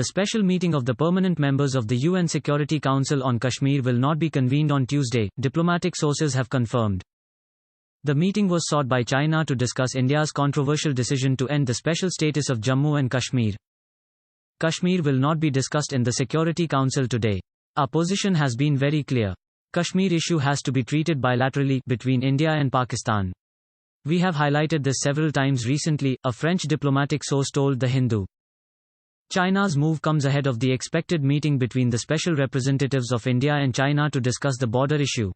The special meeting of the permanent members of the UN Security Council on Kashmir will not be convened on Tuesday, diplomatic sources have confirmed. The meeting was sought by China to discuss India's controversial decision to end the special status of Jammu and Kashmir. Kashmir will not be discussed in the Security Council today. Our position has been very clear. Kashmir issue has to be treated bilaterally between India and Pakistan. We have highlighted this several times recently, a French diplomatic source told The Hindu. China's move comes ahead of the expected meeting between the special representatives of India and China to discuss the border issue.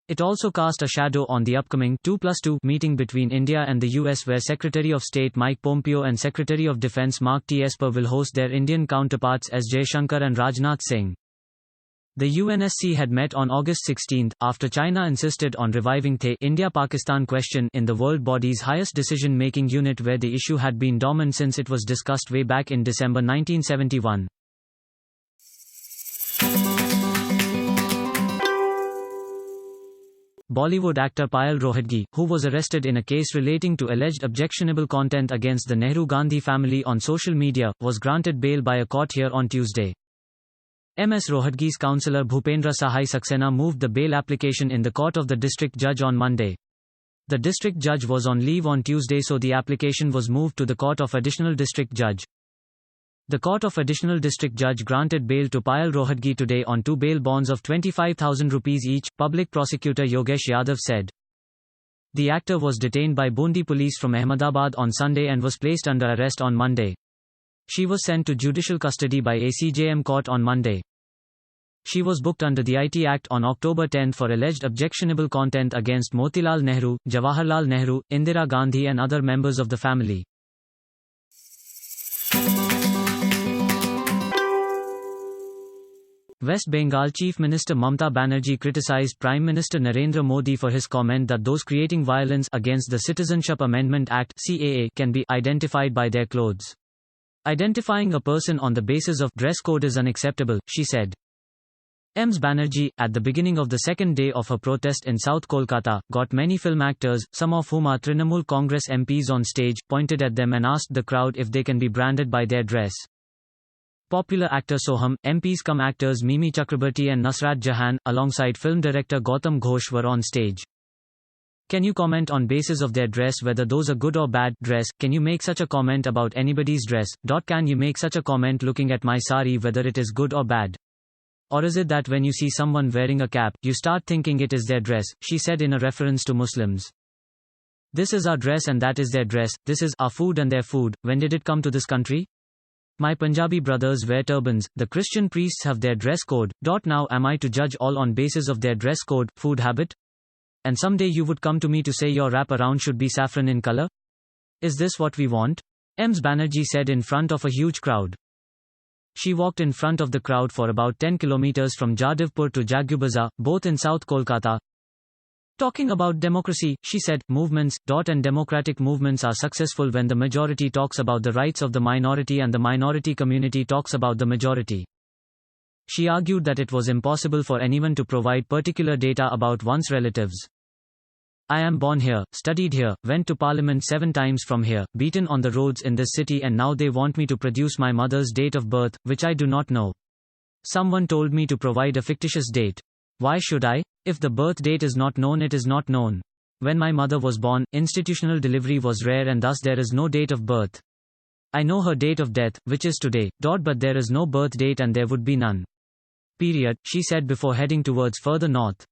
It also cast a shadow on the upcoming 2+2 meeting between India and the US, where Secretary of State Mike Pompeo and Secretary of Defense Mark T. Esper will host their Indian counterparts S. Jaishankar and Rajnath Singh. The UNSC had met on August 16, after China insisted on reviving the India-Pakistan question in the world body's highest decision-making unit, where the issue had been dormant since it was discussed way back in December 1971. Bollywood actor Payal Rohatgi, who was arrested in a case relating to alleged objectionable content against the Nehru-Gandhi family on social media, was granted bail by a court here on Tuesday. Ms. Rohatgi's counsellor Bhupendra Sahai Saxena moved the bail application in the court of the district judge on Monday. The district judge was on leave on Tuesday, so the application was moved to the court of additional district judge. The court of additional district judge granted bail to Payal Rohatgi today on 2 bail bonds of 25,000 rupees each, Public Prosecutor Yogesh Yadav said. The actor was detained by Bundi police from Ahmedabad on Sunday and was placed under arrest on Monday. She was sent to judicial custody by ACJM court on Monday. She was booked under the IT Act on October 10 for alleged objectionable content against Motilal Nehru, Jawaharlal Nehru, Indira Gandhi and other members of the family. West Bengal Chief Minister Mamata Banerjee criticized Prime Minister Narendra Modi for his comment that those creating violence against the Citizenship Amendment Act (CAA) can be identified by their clothes. Identifying a person on the basis of dress code is unacceptable, she said. Ms. Banerjee, at the beginning of the second day of her protest in South Kolkata, got many film actors, some of whom are Trinamool Congress MPs, on stage, pointed at them and asked the crowd if they can be branded by their dress. Popular actor Soham, MPs cum actors Mimi Chakrabarti and Nusrat Jahan, alongside film director Gautam Ghosh, were on stage. Can you comment on basis of their dress whether those are good or bad dress? Can you make such a comment about anybody's dress? Can you make such a comment looking at my sari whether it is good or bad? Or is it that when you see someone wearing a cap, you start thinking it is their dress, she said in a reference to Muslims. This is our dress and that is their dress, this is our food and their food. When did it come to this country? My Punjabi brothers wear turbans, the Christian priests have their dress code. Now am I to judge all on basis of their dress code, food habit? And someday you would come to me to say your wrap around should be saffron in color? Is this what we want? Ms. Banerjee said in front of a huge crowd. She walked in front of the crowd for about 10 kilometers from Jadavpur to Jagubazar, both in South Kolkata. Talking about democracy, she said, movements, and democratic movements are successful when the majority talks about the rights of the minority and the minority community talks about the majority. She argued that it was impossible for anyone to provide particular data about one's relatives. I am born here, studied here, went to parliament 7 times from here, beaten on the roads in this city, and now they want me to produce my mother's date of birth, which I do not know. Someone told me to provide a fictitious date. Why should I? If the birth date is not known, it is not known. When my mother was born, institutional delivery was rare and thus there is no date of birth. I know her date of death, which is today, but there is no birth date and there would be none. Period, she said before heading towards further north.